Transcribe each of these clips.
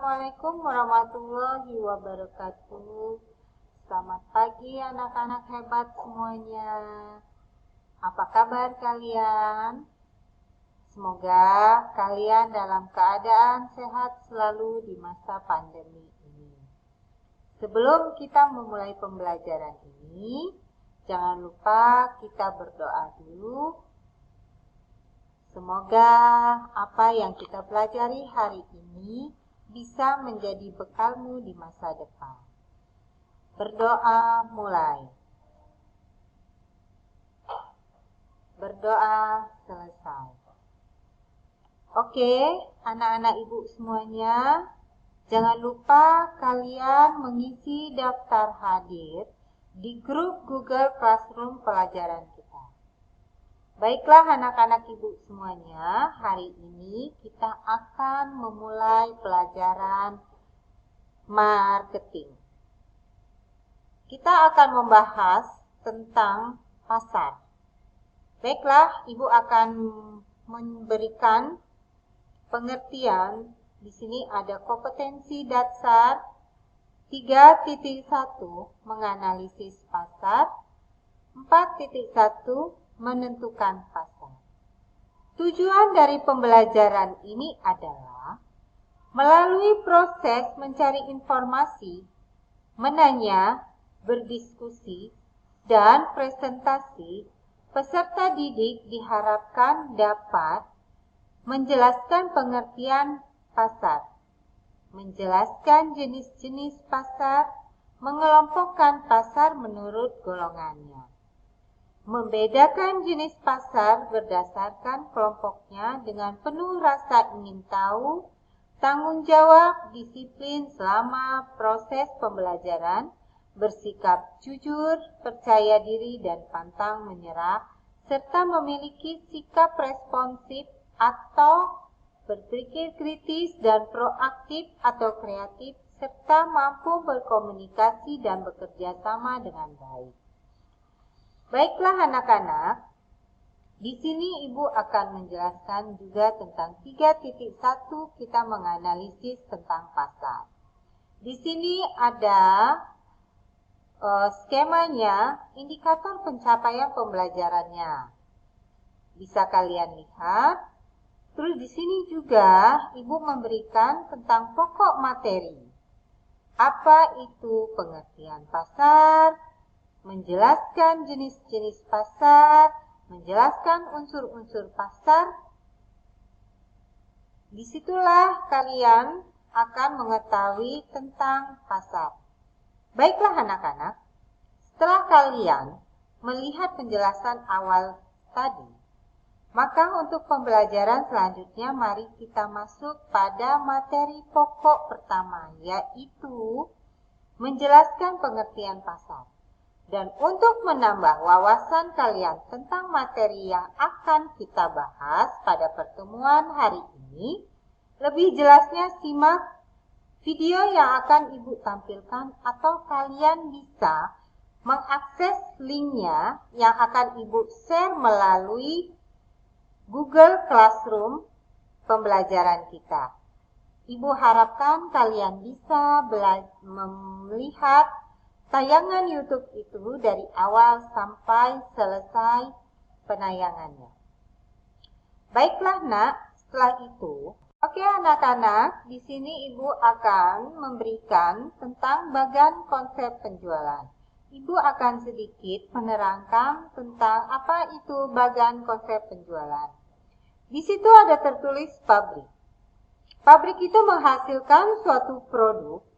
Assalamualaikum warahmatullahi wabarakatuh. Selamat pagi anak-anak hebat semuanya. Apa kabar kalian? Semoga kalian dalam keadaan sehat selalu di masa pandemi ini. Sebelum kita memulai pembelajaran ini, jangan lupa kita berdoa dulu. Semoga apa yang kita pelajari hari ini bisa menjadi bekalmu di masa depan. Berdoa mulai. Berdoa selesai. Oke, anak-anak ibu semuanya, jangan lupa kalian mengisi daftar hadir di grup Google Classroom pelajaran kita. Baiklah anak-anak ibu semuanya, hari ini kita akan memulai pelajaran marketing. Kita akan membahas tentang pasar. Baiklah, ibu akan memberikan pengertian. Di sini ada kompetensi dasar 3.1 menganalisis pasar, 4.1 menentukan pasar. Tujuan dari pembelajaran ini adalah melalui proses mencari informasi, menanya, berdiskusi, dan presentasi, peserta didik diharapkan dapat menjelaskan pengertian pasar, menjelaskan jenis-jenis pasar, mengelompokkan pasar menurut golongannya, membedakan jenis pasar berdasarkan kelompoknya dengan penuh rasa ingin tahu, tanggung jawab, disiplin selama proses pembelajaran, bersikap jujur, percaya diri dan pantang menyerah, serta memiliki sikap responsif atau berpikir kritis dan proaktif atau kreatif, serta mampu berkomunikasi dan bekerja sama dengan baik. Baiklah anak-anak, di sini ibu akan menjelaskan juga tentang 3.1 kita menganalisis tentang pasar. Di sini ada skemanya, indikator pencapaian pembelajarannya. Bisa kalian lihat. Terus di sini juga ibu memberikan tentang pokok materi. Apa itu pengertian pasar? Menjelaskan jenis-jenis pasar, menjelaskan unsur-unsur pasar. Disitulah kalian akan mengetahui tentang pasar. Baiklah anak-anak, setelah kalian melihat penjelasan awal tadi, maka untuk pembelajaran selanjutnya mari kita masuk pada materi pokok pertama, yaitu menjelaskan pengertian pasar. Dan untuk menambah wawasan kalian tentang materi yang akan kita bahas pada pertemuan hari ini, lebih jelasnya simak video yang akan ibu tampilkan atau kalian bisa mengakses linknya yang akan ibu share melalui Google Classroom pembelajaran kita. Ibu harapkan kalian bisa melihat tayangan YouTube itu dari awal sampai selesai penayangannya. Baiklah nak, setelah itu, oke anak-anak, di sini ibu akan memberikan tentang bagian konsep penjualan. Ibu akan sedikit menerangkan tentang apa itu bagian konsep penjualan. Di situ ada tertulis pabrik. Pabrik itu menghasilkan suatu produk.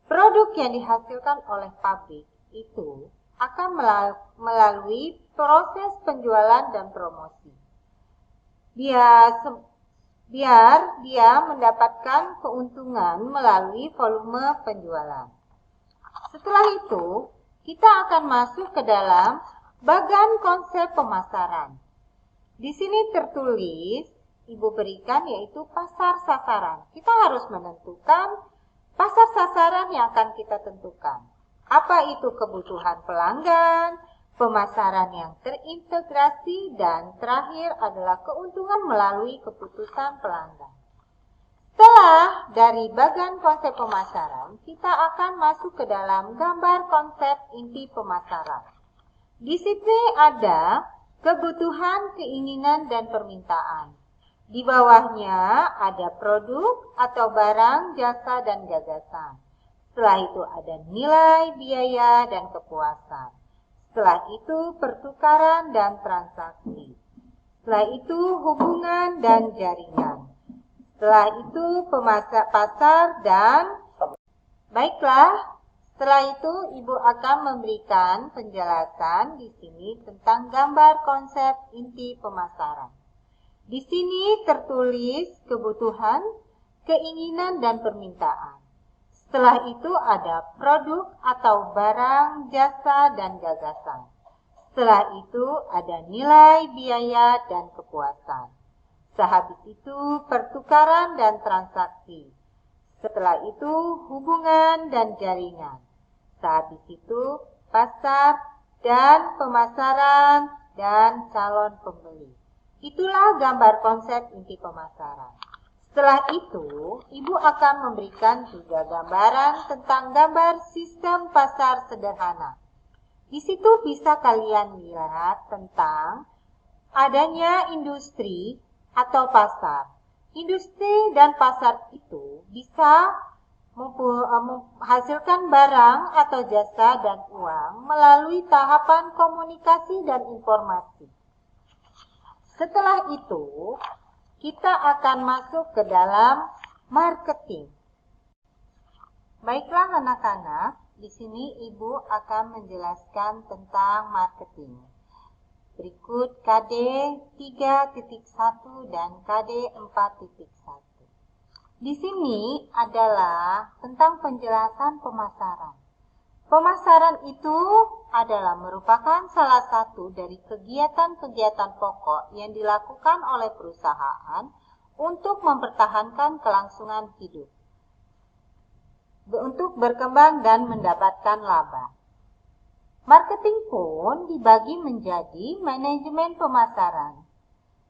Produk yang dihasilkan oleh pabrik itu akan melalui proses penjualan dan promosi. Biar dia mendapatkan keuntungan melalui volume penjualan. Setelah itu, kita akan masuk ke dalam bagian konsep pemasaran. Di sini tertulis, ibu berikan yaitu pasar sasaran. Kita harus menentukan pasar sasaran yang akan kita tentukan. Apa itu kebutuhan pelanggan, pemasaran yang terintegrasi, dan terakhir adalah keuntungan melalui keputusan pelanggan. Setelah dari bagian konsep pemasaran, kita akan masuk ke dalam gambar konsep inti pemasaran. Di sini ada kebutuhan, keinginan, dan permintaan. Di bawahnya ada produk atau barang, jasa, dan gagasan. Setelah itu ada nilai, biaya, dan kepuasan. Setelah itu pertukaran dan transaksi. Setelah itu hubungan dan jaringan. Setelah itu pasar dan baiklah. Setelah itu Ibu akan memberikan penjelasan di sini tentang gambar konsep inti pemasaran. Di sini tertulis kebutuhan, keinginan, dan permintaan. Setelah itu ada produk atau barang, jasa, dan gagasan. Setelah itu ada nilai, biaya, dan kepuasan. Sehabis itu pertukaran dan transaksi. Setelah itu hubungan dan jaringan. Sehabis itu pasar dan pemasaran dan calon pembeli. Itulah gambar konsep inti pemasaran. Setelah itu, Ibu akan memberikan juga gambaran tentang gambar sistem pasar sederhana. Di situ bisa kalian lihat tentang adanya industri atau pasar. Industri dan pasar itu bisa menghasilkan barang atau jasa dan uang melalui tahapan komunikasi dan informasi. Setelah itu, kita akan masuk ke dalam marketing. Baiklah anak-anak, di sini Ibu akan menjelaskan tentang marketing. Berikut KD 3.1 dan KD 4.1. Di sini adalah tentang penjelasan pemasaran. Pemasaran itu adalah merupakan salah satu dari kegiatan-kegiatan pokok yang dilakukan oleh perusahaan untuk mempertahankan kelangsungan hidup, untuk berkembang dan mendapatkan laba. Marketing pun dibagi menjadi manajemen pemasaran.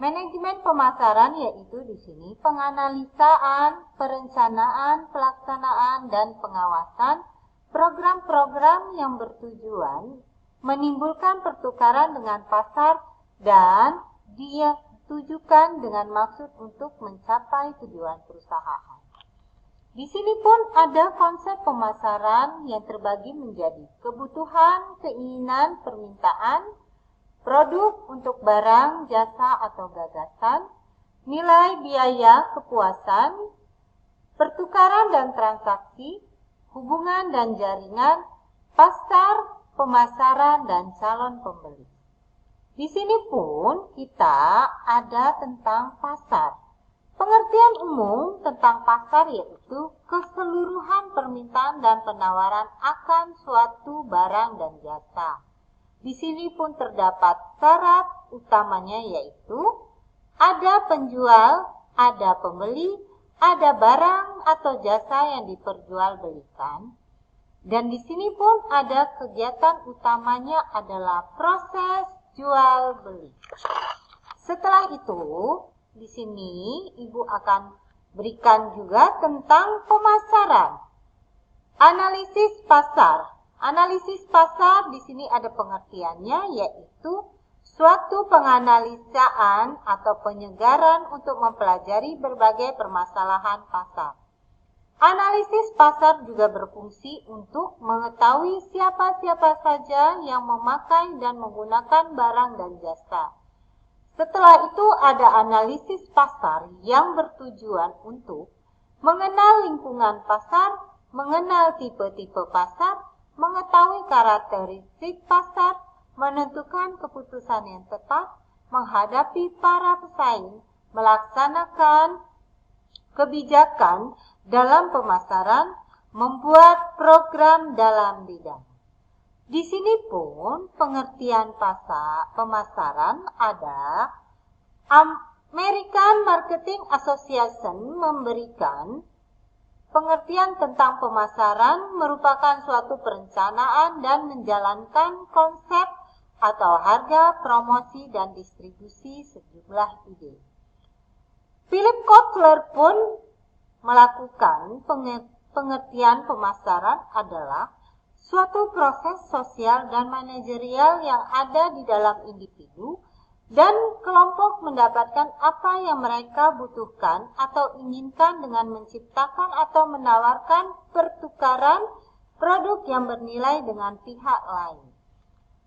Manajemen pemasaran yaitu di sini penganalisaan, perencanaan, pelaksanaan, dan pengawasan program-program yang bertujuan menimbulkan pertukaran dengan pasar dan dia ditujukan dengan maksud untuk mencapai tujuan perusahaan. Di sini pun ada konsep pemasaran yang terbagi menjadi kebutuhan, keinginan, permintaan, produk untuk barang, jasa, atau gagasan, nilai, biaya, kepuasan, pertukaran dan transaksi, hubungan dan jaringan, pasar, pemasaran, dan calon pembeli. Di sini pun kita ada tentang pasar. Pengertian umum tentang pasar yaitu keseluruhan permintaan dan penawaran akan suatu barang dan jasa. Di sini pun terdapat syarat utamanya yaitu ada penjual, ada pembeli, ada barang atau jasa yang diperjualbelikan. Dan di sini pun ada kegiatan utamanya adalah proses jual beli. Setelah itu, di sini Ibu akan berikan juga tentang pemasaran. Analisis pasar. Analisis pasar di sini ada pengertiannya yaitu suatu penganalisaan atau penyegaran untuk mempelajari berbagai permasalahan pasar. Analisis pasar juga berfungsi untuk mengetahui siapa-siapa saja yang memakai dan menggunakan barang dan jasa. Setelah itu ada analisis pasar yang bertujuan untuk mengenal lingkungan pasar, mengenal tipe-tipe pasar, mengetahui karakteristik pasar, menentukan keputusan yang tepat, menghadapi para pesaing, melaksanakan kebijakan dalam pemasaran, membuat program dalam bidang. Di sini pun pengertian pemasaran ada American Marketing Association memberikan pengertian tentang pemasaran merupakan suatu perencanaan dan menjalankan konsep atau harga, promosi, dan distribusi sejumlah ide. Philip Kotler pun melakukan pengertian pemasaran adalah suatu proses sosial dan manajerial yang ada di dalam individu dan kelompok mendapatkan apa yang mereka butuhkan atau inginkan dengan menciptakan atau menawarkan pertukaran produk yang bernilai dengan pihak lain.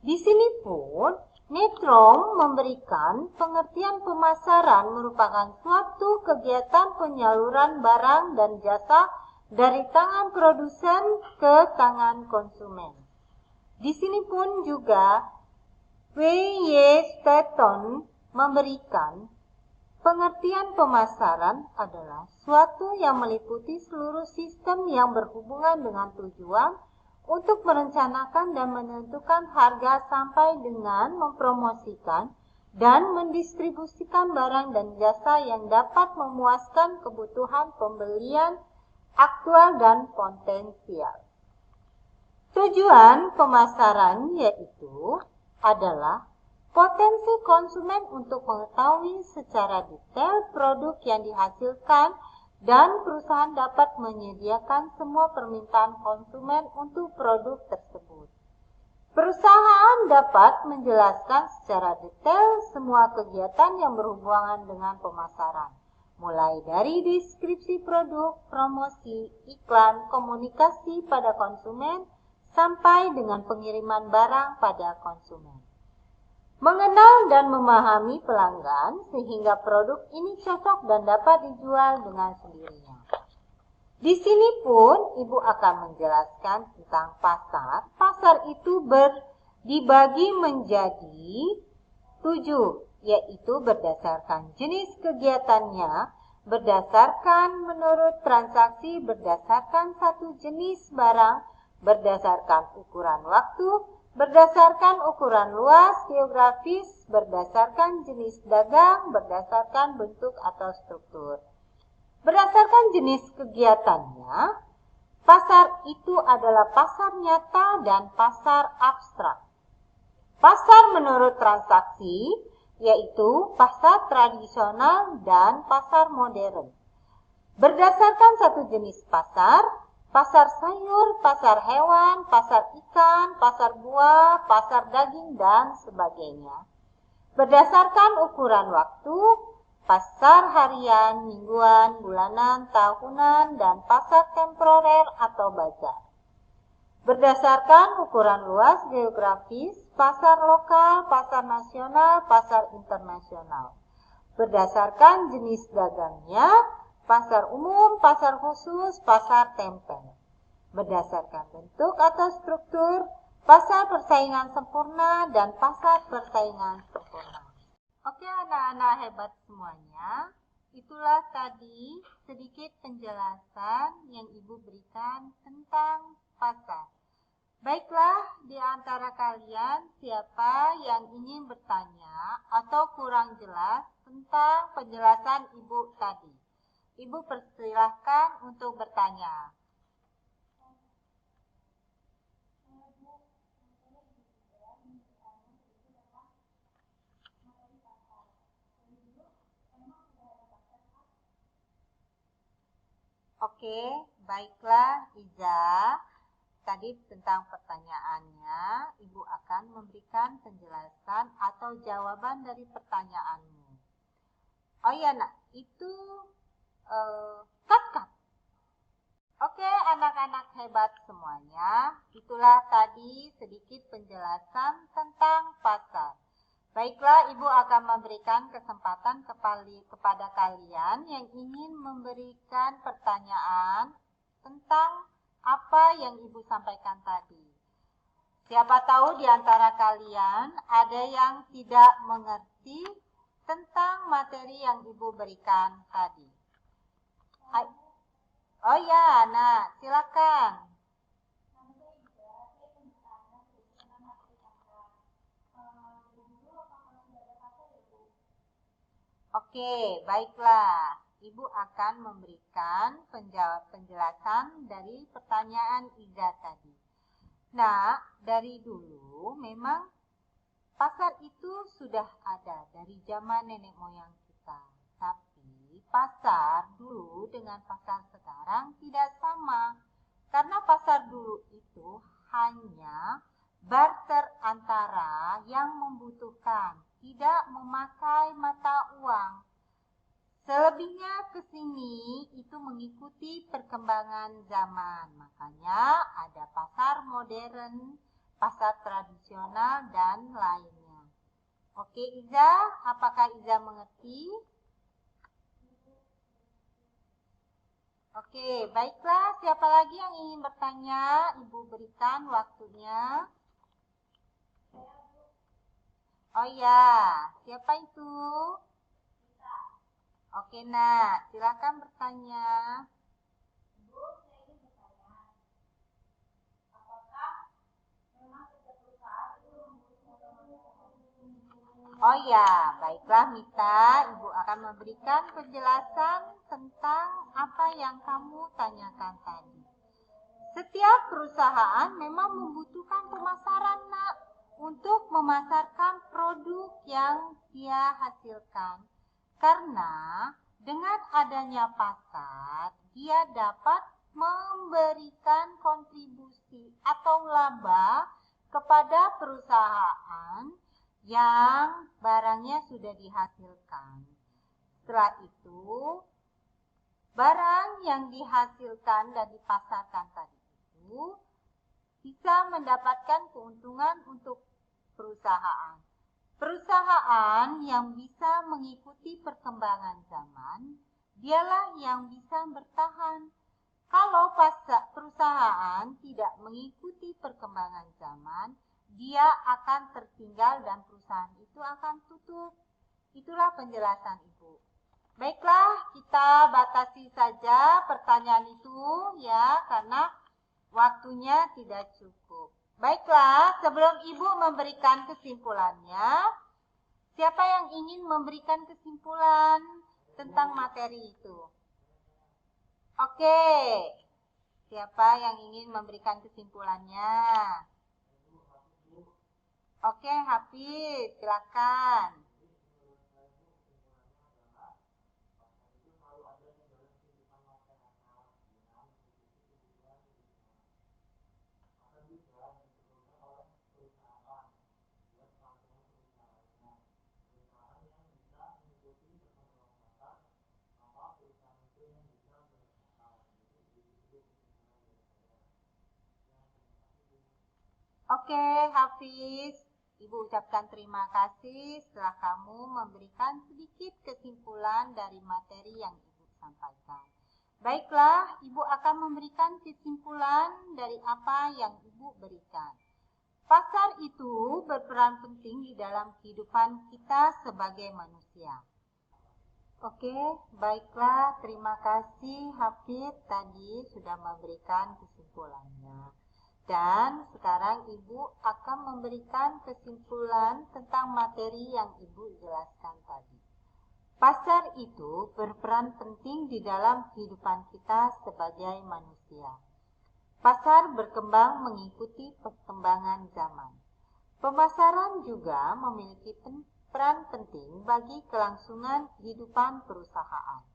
Di sini pun, Netrom memberikan pengertian pemasaran merupakan suatu kegiatan penyaluran barang dan jasa dari tangan produsen ke tangan konsumen. Di sini pun juga W.Y. Stanton memberikan pengertian pemasaran adalah suatu yang meliputi seluruh sistem yang berhubungan dengan tujuan untuk merencanakan dan menentukan harga sampai dengan mempromosikan dan mendistribusikan barang dan jasa yang dapat memuaskan kebutuhan pembelian aktual dan potensial. Tujuan pemasaran yaitu adalah potensi konsumen untuk mengetahui secara detail produk yang dihasilkan dan perusahaan dapat menyediakan semua permintaan konsumen untuk produk tersebut. Perusahaan dapat menjelaskan secara detail semua kegiatan yang berhubungan dengan pemasaran, mulai dari deskripsi produk, promosi, iklan, komunikasi pada konsumen, sampai dengan pengiriman barang pada konsumen. Mengenal dan memahami pelanggan sehingga produk ini cocok dan dapat dijual dengan sendirinya. Di sini pun Ibu akan menjelaskan tentang pasar. Pasar itu dibagi menjadi 7, yaitu berdasarkan jenis kegiatannya, berdasarkan menurut transaksi, berdasarkan satu jenis barang, berdasarkan ukuran waktu, berdasarkan ukuran luas geografis, berdasarkan jenis dagang, berdasarkan bentuk atau struktur. Berdasarkan jenis kegiatannya, pasar itu adalah pasar nyata dan pasar abstrak. Pasar menurut transaksi, yaitu pasar tradisional dan pasar modern. Berdasarkan satu jenis pasar, pasar sayur, pasar hewan, pasar ikan, pasar buah, pasar daging, dan sebagainya. Berdasarkan ukuran waktu, pasar harian, mingguan, bulanan, tahunan, dan pasar temporer atau bazar. Berdasarkan ukuran luas geografis, pasar lokal, pasar nasional, pasar internasional. Berdasarkan jenis dagangnya, pasar umum, pasar khusus, pasar tempel. Berdasarkan bentuk atau struktur, pasar persaingan sempurna dan pasar persaingan sempurna. Oke anak-anak hebat semuanya, itulah tadi sedikit penjelasan yang Ibu berikan tentang pasar. Baiklah, di antara kalian siapa yang ingin bertanya atau kurang jelas tentang penjelasan Ibu tadi? Ibu persilahkan untuk bertanya. Oke, baiklah Iza. Tadi tentang pertanyaannya, Ibu akan memberikan penjelasan atau jawaban dari pertanyaanmu. Oh iya nak, itu cut. Oke anak-anak hebat semuanya, itulah tadi sedikit penjelasan tentang pasar. Baiklah, Ibu akan memberikan kesempatan kepada kalian yang ingin memberikan pertanyaan tentang apa yang Ibu sampaikan tadi. Siapa tahu di antara kalian ada yang tidak mengerti tentang materi yang Ibu berikan tadi. Oh ya, nah silakan. Oke, baiklah. Ibu akan memberikan penjelasan dari pertanyaan Iza tadi. Nah, dari dulu memang pasar itu sudah ada dari zaman nenek moyang kita. Tapi pasar dulu dengan pasar sekarang tidak sama. Karena pasar dulu itu hanya barter antara yang membutuhkan, tidak memakai mata uang. Selebihnya ke sini itu mengikuti perkembangan zaman. Makanya ada pasar modern, pasar tradisional, dan lainnya. Oke Iza, apakah Iza mengerti? Oke, baiklah. Siapa lagi yang ingin bertanya? Ibu berikan waktunya. Oh ya, siapa itu? Oke, nak, silakan bertanya. Ibu, saya ingin bertanya, apakah memang setiap perusahaan itu membutuhkan? Oh ya, baiklah Mita, Ibu akan memberikan penjelasan tentang apa yang kamu tanyakan tadi. Setiap perusahaan memang membutuhkan pemasaran, nak, untuk memasarkan produk yang dia hasilkan. Karena dengan adanya pasar, dia dapat memberikan kontribusi atau laba kepada perusahaan yang barangnya sudah dihasilkan. Setelah itu, barang yang dihasilkan dan dipasarkan tadi itu bisa mendapatkan keuntungan untuk perusahaan. Perusahaan yang bisa mengikuti perkembangan zaman, dialah yang bisa bertahan. Kalau perusahaan tidak mengikuti perkembangan zaman, dia akan tertinggal dan perusahaan itu akan tutup. Itulah penjelasan Ibu. Baiklah, kita batasi saja pertanyaan itu ya, karena waktunya tidak cukup. Baiklah, sebelum Ibu memberikan kesimpulannya, siapa yang ingin memberikan kesimpulan tentang materi itu? Oke, siapa yang ingin memberikan kesimpulannya? Oke, Hafiz, silakan. Oke, Hafiz, Ibu ucapkan terima kasih setelah kamu memberikan sedikit kesimpulan dari materi yang Ibu sampaikan. Baiklah, Ibu akan memberikan kesimpulan dari apa yang Ibu berikan. Pasar itu berperan penting di dalam kehidupan kita sebagai manusia. Oke, baiklah, terima kasih Hafiz tadi sudah memberikan kesimpulannya. Dan sekarang Ibu akan memberikan kesimpulan tentang materi yang Ibu jelaskan tadi. Pasar itu berperan penting di dalam kehidupan kita sebagai manusia. Pasar berkembang mengikuti perkembangan zaman. Pemasaran juga memiliki peran penting bagi kelangsungan kehidupan perusahaan.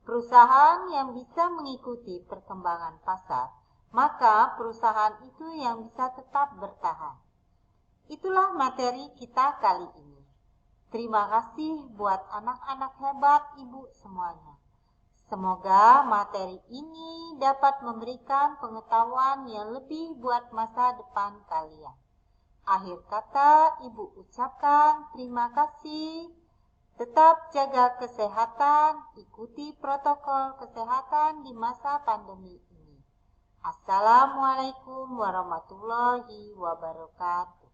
Perusahaan yang bisa mengikuti perkembangan pasar, maka perusahaan itu yang bisa tetap bertahan. Itulah materi kita kali ini. Terima kasih buat anak-anak hebat Ibu semuanya. Semoga materi ini dapat memberikan pengetahuan yang lebih buat masa depan kalian. Akhir kata, Ibu ucapkan terima kasih. Tetap jaga kesehatan, ikuti protokol kesehatan di masa pandemi ini. Assalamualaikum warahmatullahi wabarakatuh.